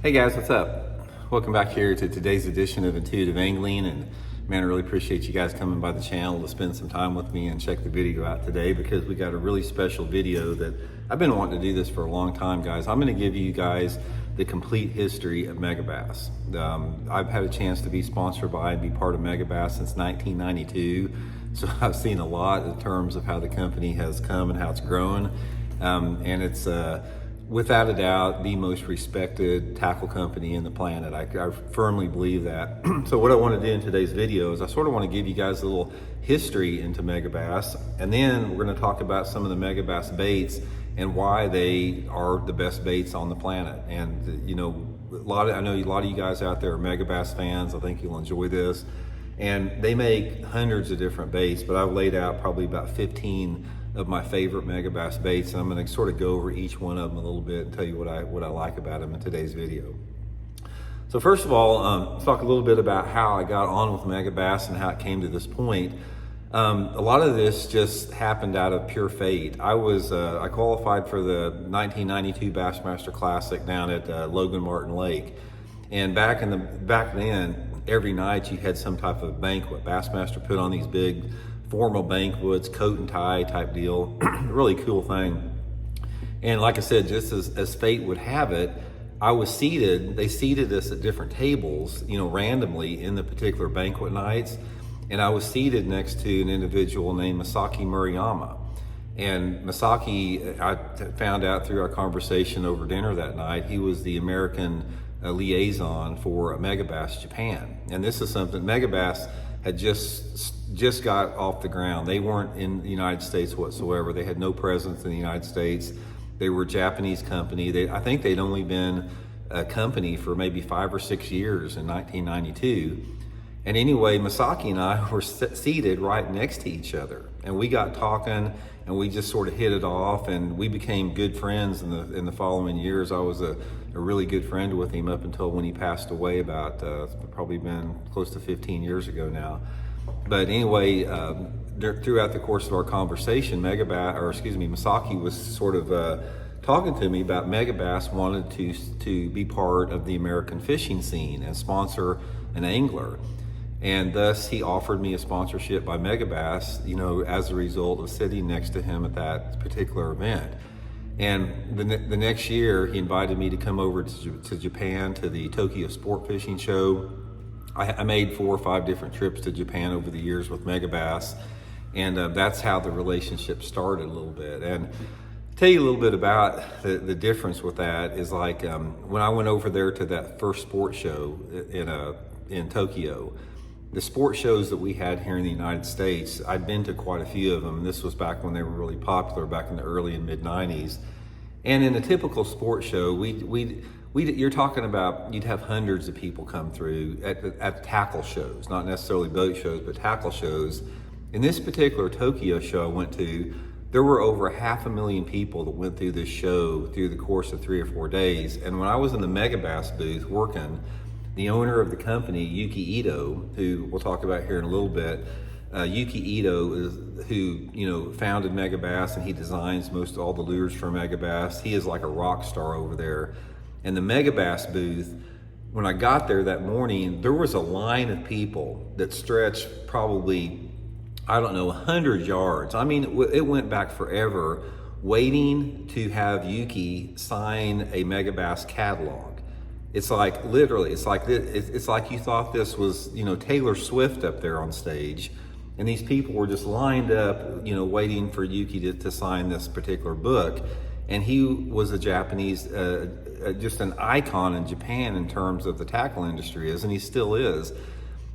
Hey guys, what's up? Welcome back here to today's edition of Intuitive Angling, and man, I really appreciate you guys coming by the channel to spend some time with me and check the video out today, because we got a really special video that I've been wanting to do this for a long time, guys. I'm going to give you guys the complete history of Megabass. I've had a chance to be sponsored by and be part of Megabass since 1992, so I've seen a lot in terms of how the company has come and how it's grown, and it's without a doubt the most respected tackle company in the planet. I firmly believe that. So what I want to do in today's video is I sort of want to give you guys a little history into Megabass, and then we're going to talk about some of the Megabass baits and why they are the best baits on the planet. And you know, I know a lot of you guys out there are Megabass fans. I think you'll enjoy this. And they make hundreds of different baits, but I've laid out probably about 15 of my favorite Megabass baits, and I'm going to sort of go over each one of them a little bit and tell you what I like about them in today's video. So first of all, let's talk a little bit about how I got on with Megabass and how it came to this point. A lot of this just happened out of pure fate. I qualified for the 1992 Bassmaster Classic down at Logan Martin Lake, and back then, every night you had some type of banquet. Bassmaster put on these big formal banquets, coat and tie type deal. Really cool thing. And like I said, just as fate would have it, they seated us at different tables, you know, randomly in the particular banquet nights. And I was seated next to an individual named Masaki Murayama. And Masaki, I found out through our conversation over dinner that night, he was the American liaison for Megabass Japan. And this is something Megabass had just got off the ground. They weren't in the United States whatsoever. They had no presence in the United States. They were a Japanese company. I think they'd only been a company for maybe 5 or 6 years in 1992. And anyway, Masaki and I were seated right next to each other, and we got talking, and we just sort of hit it off, and we became good friends in the following years. I was a really good friend with him up until when he passed away about probably been close to 15 years ago now. But anyway, throughout the course of our conversation, Masaki was sort of talking to me about Megabass wanted to be part of the American fishing scene and sponsor an angler. And thus he offered me a sponsorship by Megabass, you know, as a result of sitting next to him at that particular event. And the next year he invited me to come over to Japan to the Tokyo Sport Fishing Show. I made 4 or 5 different trips to Japan over the years with Megabass, and that's how the relationship started a little bit. And tell you a little bit about the difference with that is like when I went over there to that first sports show in Tokyo, the sports shows that we had here in the United States, I'd been to quite a few of them. This was back when they were really popular, back in the early and mid 90s. And in a typical sports show, you're talking about, you'd have hundreds of people come through at tackle shows, not necessarily boat shows, but tackle shows. In this particular Tokyo show I went to, there were over 500,000 people that went through this show through the course of 3 or 4 days. And when I was in the Megabass booth working, the owner of the company, Yuki Ito, who we'll talk about here in a little bit, Yuki Ito is who founded Megabass, and he designs most all the lures for Megabass. He is like a rock star over there. And the Megabass booth, when I got there that morning, there was a line of people that stretched probably, 100 yards. I mean, it went back forever, waiting to have Yuki sign a Megabass catalog. It's like literally, it's like you thought this was, Taylor Swift up there on stage, and these people were just lined up, waiting for Yuki to sign this particular book. And he was a Japanese, just an icon in Japan in terms of the tackle industry and he still is.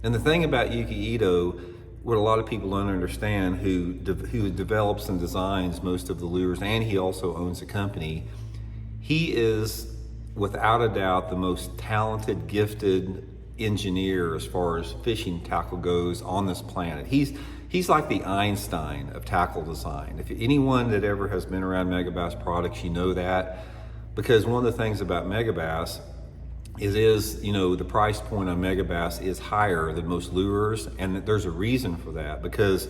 And the thing about Yuki Ito, what a lot of people don't understand, who develops and designs most of the lures, and he also owns a company, he is without a doubt the most talented, gifted engineer as far as fishing tackle goes on this planet. He's like the Einstein of tackle design. If anyone that ever has been around Megabass products, you know that, because one of the things about Megabass is the price point on Megabass is higher than most lures, and there's a reason for that, because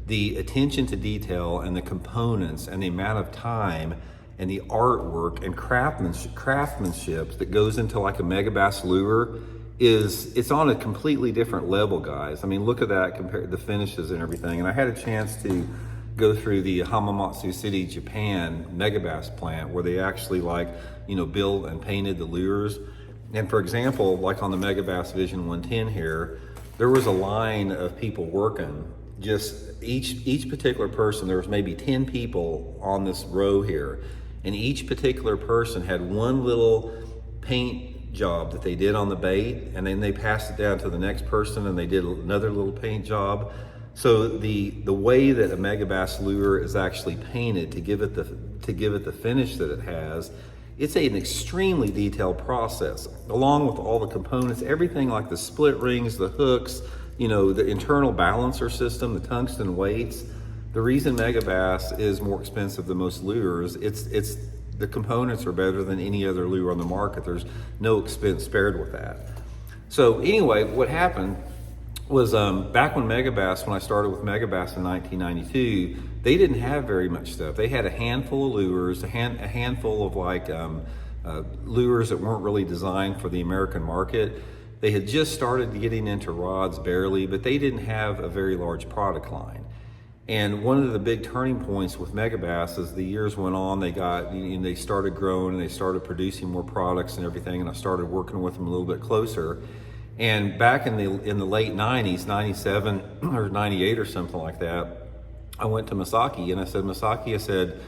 the attention to detail and the components and the amount of time and the artwork and craftsmanship that goes into like a Megabass lure it's on a completely different level, guys. I mean, look at that compared to the finishes and everything. And I had a chance to go through the Hamamatsu City, Japan Megabass plant where they actually built and painted the lures. And for example, like on the Megabass Vision 110 here, there was a line of people working. Just each particular person, there was maybe 10 people on this row here, and each particular person had one little paint job that they did on the bait, and then they passed it down to the next person and they did another little paint job. So the way that a Megabass lure is actually painted to give it the finish that it has, it's an extremely detailed process, along with all the components, everything like the split rings, the hooks, the internal balancer system, the tungsten weights. The reason Megabass is more expensive than most lures, it's the components are better than any other lure on the market. There's no expense spared with that. So anyway, what happened was back when I started with Megabass in 1992, they didn't have very much stuff. They had a handful of lures, a handful of lures that weren't really designed for the American market. They had just started getting into rods barely, but they didn't have a very large product line. And one of the big turning points with Megabass as the years went on, they started growing and they started producing more products and everything, and I started working with them a little bit closer. And back in the late 90s, 97 or 98 or something like that, I went to Masaki and I said,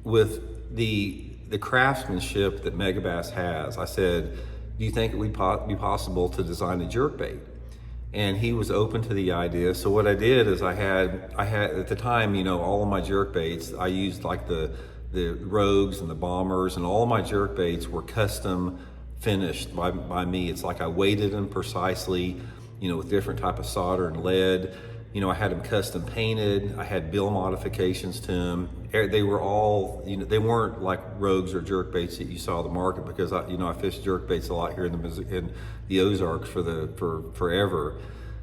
with the craftsmanship that Megabass has, I said, do you think it would be possible to design a jerkbait? And he was open to the idea. So what I did is I had at the time, all of my jerkbaits, I used like the Rogues and the Bombers, and all of my jerkbaits were custom finished by me. It's like I weighted them precisely, with different type of solder and lead. I had them custom painted. I had bill modifications to them. They were all, they weren't like Rogues or jerkbaits that you saw the market, because I fished jerkbaits a lot here in the Ozarks for forever.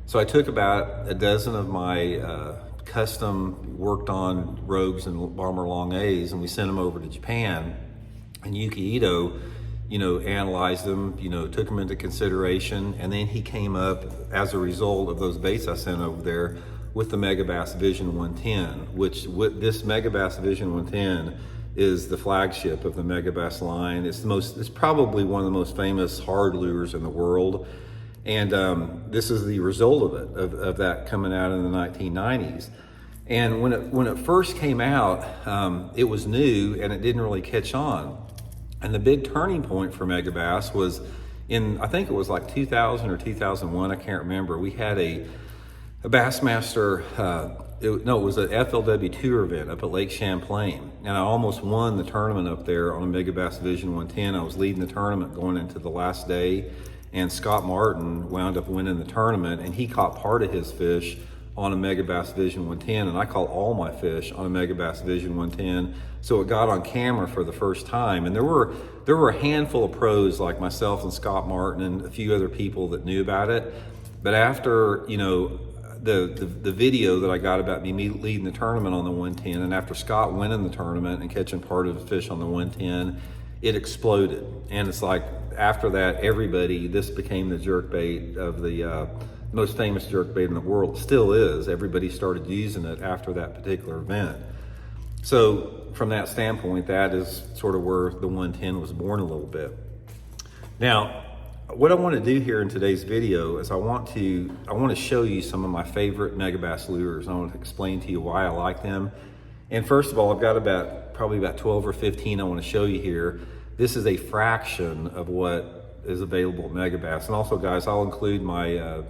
So I took about a dozen of my custom worked on Rogues and Bomber Long A's, and we sent them over to Japan. And Yuki Ito, analyzed them, took them into consideration, and then he came up as a result of those baits I sent over there with the Megabass Vision 110, which this Megabass Vision 110 is the flagship of the Megabass line. It's probably one of the most famous hard lures in the world, and this is the result of that coming out in the 1990s. And when it first came out, it was new and it didn't really catch on. And the big turning point for Megabass was I think it was like 2000 or 2001, I can't remember. We had a Bassmaster, it was an FLW tour event up at Lake Champlain. And I almost won the tournament up there on a Megabass Vision 110. I was leading the tournament going into the last day, and Scott Martin wound up winning the tournament, and he caught part of his fish on a Megabass Vision 110, and I caught all my fish on a Megabass Vision 110. So it got on camera for the first time, and there were a handful of pros like myself and Scott Martin and a few other people that knew about it. But after the video that I got about me leading the tournament on the 110, and after Scott winning the tournament and catching part of the fish on the 110, it exploded. And it's like after that, this became the jerkbait of the most famous jerkbait in the world. It still is. Everybody started using it after that particular event. So from that standpoint, that is sort of where the 110 was born a little bit. Now, what I want to do here in today's video is I want to show you some of my favorite Megabass lures. I want to explain to you why I like them. And first of all, I've got probably about 12 or 15 I want to show you here. This is a fraction of what is available at Megabass. And also, guys, I'll include my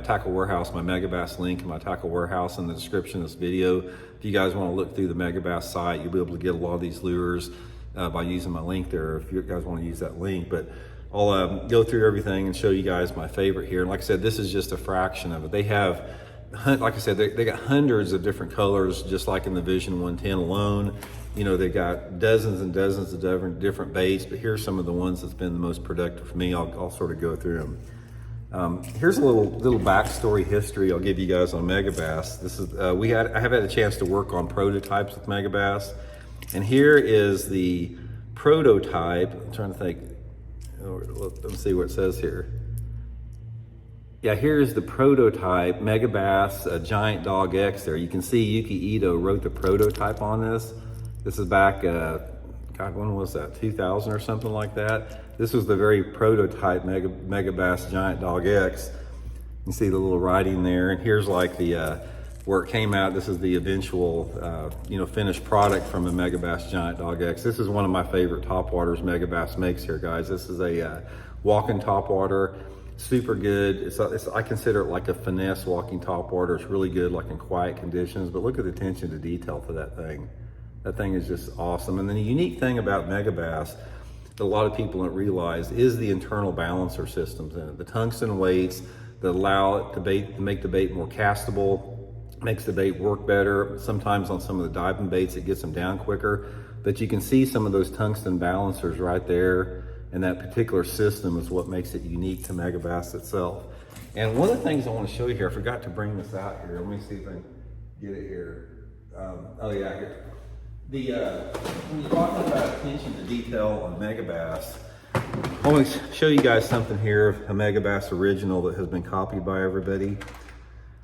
Tackle Warehouse, my Megabass link, and my Tackle Warehouse in the description of this video. If you guys want to look through the Megabass site, you'll be able to get a lot of these lures by using my link there, if you guys want to use that link. But I'll go through everything and show you guys my favorite here. And like I said, this is just a fraction of it. They have, like I said, they got hundreds of different colors, just like in the Vision 110 alone. They got dozens and dozens of different baits, but here's some of the ones that's been the most productive for me. I'll sort of go through them. Here's a little backstory history I'll give you guys on Megabass. This is I have had a chance to work on prototypes with Megabass, And here is the prototype. I'm trying to think, let's see what it says here. Yeah, here's the prototype Megabass Giant Dog X there. You can see Yuki Ito wrote the prototype on this. This is back, God, when was that? 2000 or something like that. This was the very prototype Megabass Giant Dog X. You can see the little writing there. And here's like the, where it came out. This is the eventual, finished product from a Megabass Giant Dog X. This is one of my favorite topwaters Megabass makes here, guys. This is a walking topwater. Super good. I consider it like a finesse walking topwater. It's really good, like in quiet conditions, but look at the attention to detail for that thing. That thing is just awesome. And then the unique thing about Megabass that a lot of people don't realize is the internal balancer systems in it. The tungsten weights that allow it to make the bait more castable, makes the bait work better. Sometimes on some of the diving baits, it gets them down quicker, but you can see some of those tungsten balancers right there. And that particular system is what makes it unique to Megabass itself. And one of the things I want to show you here, I forgot to bring this out here. Let me see if I can get it here. Oh yeah, here. When you're talking about attention to detail on Megabass, I want to show you guys something here, a Megabass original that has been copied by everybody.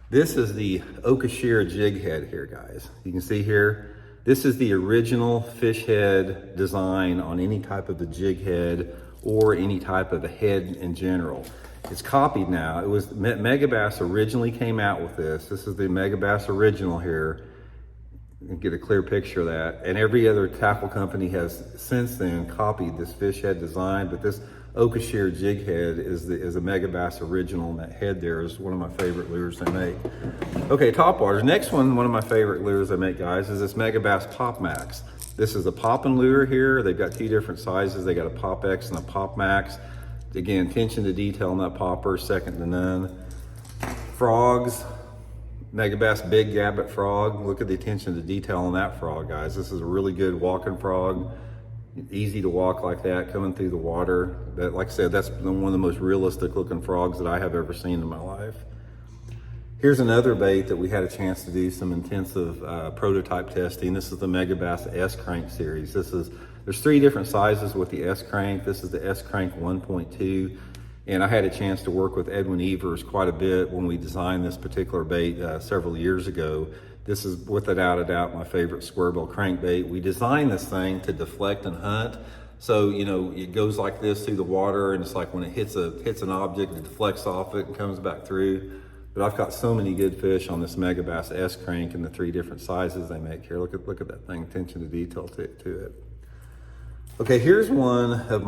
This is the Okashira jig head here, guys. You can see here, this is the original fish head design on any type of the jig head or any type of a head in general. It's copied now. It was Megabass originally came out with this. This is the Megabass original here. You can get a clear picture of that. And every other tackle company has since then copied this fish head design, but this Okashira jig head is a Megabass original, and that head there is one of my favorite lures they make. Okay, topwaters. Next one of my favorite lures they make, guys, is this Megabass Pop Max. This is a popping lure here. They've got two different sizes. They got a Pop X and a Pop Max. Again, attention to detail on that popper, second to none. Frogs, Megabass Big Gabbit Frog. Look at the attention to detail on that frog, guys. This is a really good walking frog. Easy to walk like that, coming through the water. But like I said, that's one of the most realistic looking frogs that I have ever seen in my life. Here's another bait that we had a chance to do some intensive prototype testing. This is the Megabass S-Crank series. There's three different sizes with the S-Crank. This is the S-Crank 1.2. And I had a chance to work with Edwin Evers quite a bit when we designed this particular bait several years ago. This is without a doubt my favorite squarebill crankbait. We designed this thing to deflect and hunt. So, it goes like this through the water, and it's like when it hits an object, it deflects off it and comes back through. But I've got so many good fish on this Megabass S-Crank in the three different sizes they make here. Look at that thing, attention to detail to it. Okay, here's one of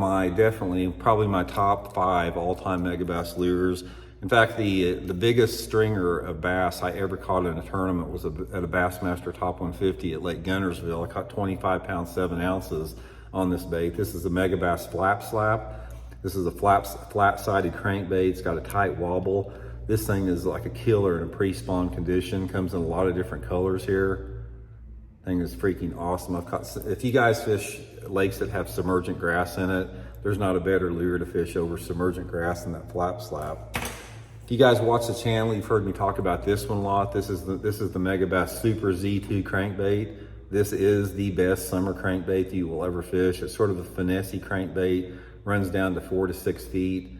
probably my top 5 all-time Megabass lures. In fact, the biggest stringer of bass I ever caught in a tournament was at a Bassmaster Top 150 at Lake Gunnersville. I caught 25 pounds, 7 ounces on this bait. This is a Megabass Flap Slap. This is a flat-sided crankbait. It's got a tight wobble. This thing is like a killer in a pre-spawn condition. Comes in a lot of different colors here. Thing is freaking awesome. If you guys fish lakes that have submergent grass in it, there's not a better lure to fish over submergent grass than that Flap Slap. If you guys watch the channel, you've heard me talk about this one a lot. This is the Megabass Super Z2 crankbait. This is the best summer crankbait you will ever fish. It's sort of a finessey crankbait, runs down to 4 to 6 feet.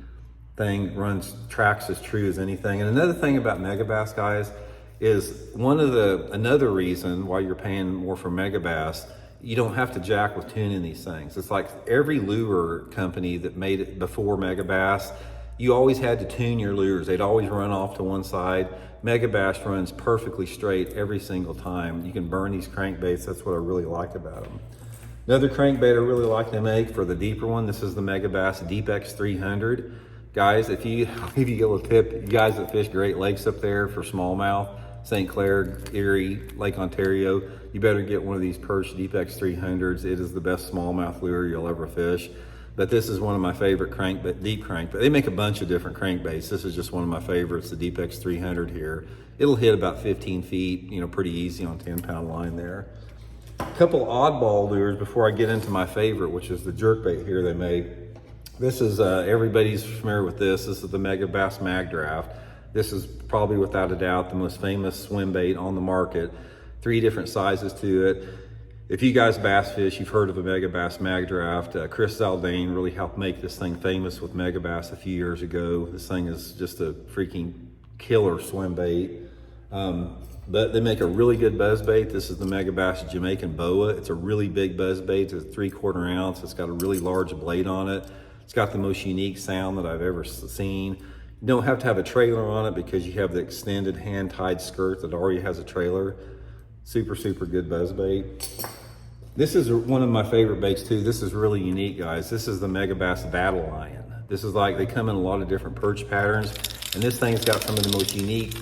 Tracks as true as anything. And another thing about Megabass, guys, is another reason why you're paying more for Megabass, you don't have to jack with tuning these things. It's like every lure company that made it before Megabass, you always had to tune your lures. They'd always run off to one side. Megabass runs perfectly straight every single time. You can burn these crankbaits. That's what I really like about them. Another crankbait I really like to make for the deeper one, this is the Megabass Deep X 300. Guys, I'll give you a little tip, you guys that fish Great Lakes up there for smallmouth, St. Clair, Erie, Lake Ontario, you better get one of these Perch Deep X 300s. It is the best smallmouth lure you'll ever fish. But this is one of my favorite deep crank. But they make a bunch of different crankbaits. This is just one of my favorites, the Deep X 300 here. It'll hit about 15 feet, pretty easy on 10-pound line there. A couple oddball lures before I get into my favorite, which is the jerkbait here they make. This is, everybody's familiar with this. This is the Megabass Mag Draft. This is probably without a doubt the most famous swim bait on the market. 3 different sizes to it. If you guys bass fish, you've heard of the Megabass Mag Draft. Chris Zaldane really helped make this thing famous with Megabass a few years ago. This thing is just a freaking killer swim bait. But they make a really good buzz bait. This is the Megabass Jamaican Boa. It's a really big buzz bait. It's 3/4 ounce. It's got a really large blade on it. It's got the most unique sound that I've ever seen. You don't have to have a trailer on it because you have the extended hand-tied skirt that already has a trailer. Super, super good buzz bait. This is one of my favorite baits too. This is really unique, guys. This is the Megabass Battle Lion. This is like, they come in a lot of different perch patterns, and this thing's got some of the most unique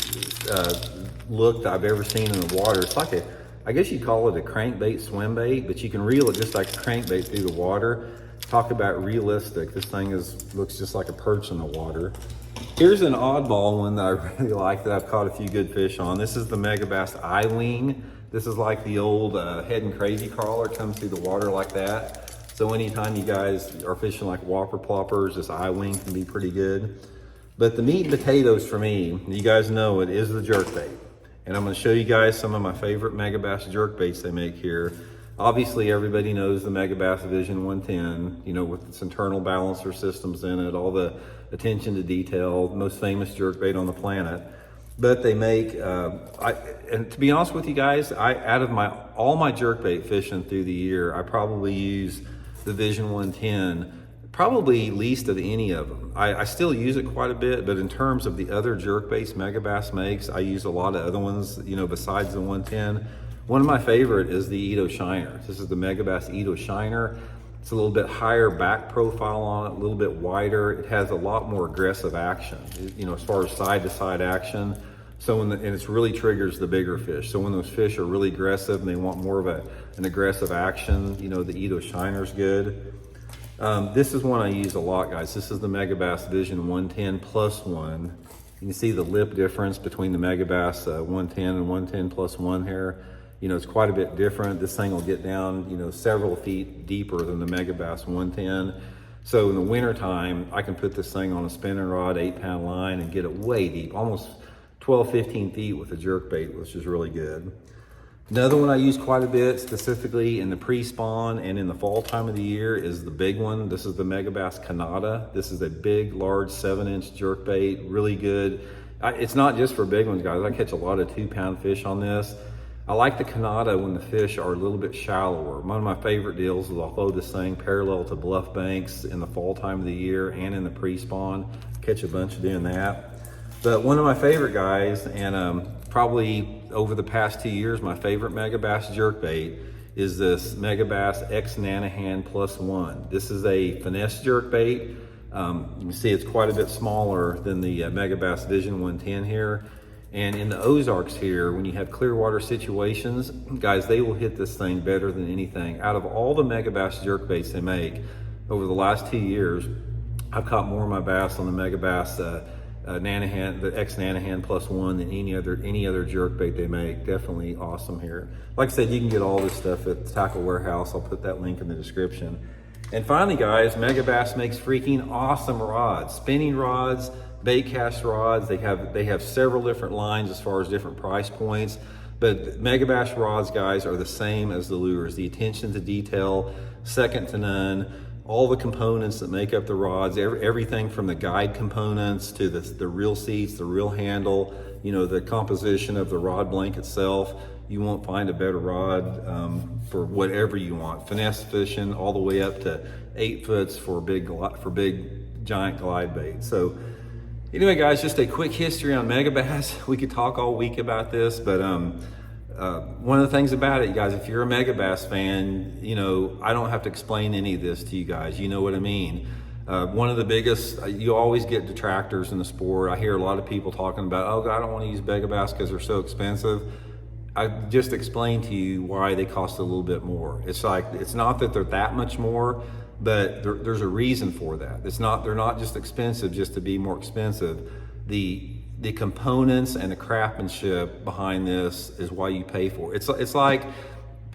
look that I've ever seen in the water. It's like I guess you'd call it a crankbait swim bait, but you can reel it just like a crankbait through the water. Talk about realistic. This thing looks just like a perch in the water. Here's an oddball one that I really like that I've caught a few good fish on. This is the Megabass I-Wing. This is like the old head and crazy crawler, comes through the water like that. So anytime you guys are fishing like whopper ploppers, this I-Wing can be pretty good. But the meat and potatoes for me, you guys know it, is the jerkbait. And I'm gonna show you guys some of my favorite Megabass jerkbaits they make here. Obviously, everybody knows the Megabass Vision 110, you know, with its internal balancer systems in it, all the attention to detail, most famous jerkbait on the planet. But they make, and to be honest with you guys, out of all my jerkbait fishing through the year, I probably use the Vision 110, probably least of any of them. I still use it quite a bit, but in terms of the other jerkbaits Megabass makes, I use a lot of other ones, you know, besides the 110. One of my favorite is the Edo Shiner. This is the Megabass Edo Shiner. It's a little bit higher back profile on it, a little bit wider. It has a lot more aggressive action, you know, as far as side-to-side action. So and it really triggers the bigger fish. So when those fish are really aggressive and they want more of an aggressive action, you know, the Edo Shiner's good. This is one I use a lot, guys. This is the Megabass Vision 110 Plus 1. You can see the lip difference between the Megabass 110 and 110 Plus 1 here. You know, it's quite a bit different. This thing will get down, you know, several feet deeper than the Megabass 110. So in the winter time, I can put this thing on a spinning rod, 8-pound line, and get it way deep, almost 12, 15 feet with a jerkbait, which is really good. Another one I use quite a bit, specifically in the pre-spawn and in the fall time of the year, is the big one. This is the Megabass Canada. This is a big, large 7-inch jerkbait, really good. It's not just for big ones, guys. I catch a lot of 2-pound fish on this. I like the Canada when the fish are a little bit shallower. One of my favorite deals is I'll throw this thing parallel to bluff banks in the fall time of the year and in the pre-spawn. Catch a bunch doing that. But one of my favorite guys, and probably over the past 2 years, my favorite Megabass jerkbait is this Megabass X Nanahan Plus 1. This is a finesse jerkbait. You can see it's quite a bit smaller than the Megabass Vision 110 here. And in the Ozarks here, when you have clear water situations, guys, they will hit this thing better than anything. Out of all the Megabass jerkbaits they make, over the last 2 years, I've caught more of my bass on the Megabass Nanahan, the X Nanahan Plus 1 than any other jerkbait they make. Definitely awesome here. Like I said, you can get all this stuff at Tackle Warehouse. I'll put that link in the description. And finally, guys, Megabass makes freaking awesome rods, spinning rods, bait cast rods. They have several different lines as far as different price points, but Megabass rods, guys, are the same as the lures. The attention to detail, second to none. All the components that make up the rods, everything from the guide components to the reel seats, the reel handle, you know, the composition of the rod blank itself. You won't find a better rod for whatever you want. Finesse fishing all the way up to 8 foots for big giant glide bait. So anyway, guys, just a quick history on Megabass. We could talk all week about this, but one of the things about it, you guys, if you're a Megabass fan, you know, I don't have to explain any of this to you guys. You know what I mean. One of the biggest, you always get detractors in the sport. I hear a lot of people talking about, oh, I don't want to use Megabass because they're so expensive. I just explained to you why they cost a little bit more. It's like, it's not that they're that much more, but there's a reason for that. They're not just expensive just to be more expensive. The components and the craftsmanship behind this is why you pay for it. It's like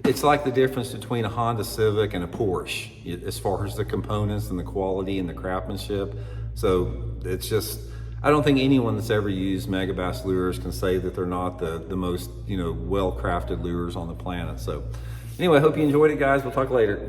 the difference between a Honda Civic and a Porsche as far as the components and the quality and the craftsmanship. So it's just, I don't think anyone that's ever used Megabass lures can say that they're not the most, you know, well-crafted lures on the planet. So Anyway, I hope you enjoyed it, guys. We'll talk later.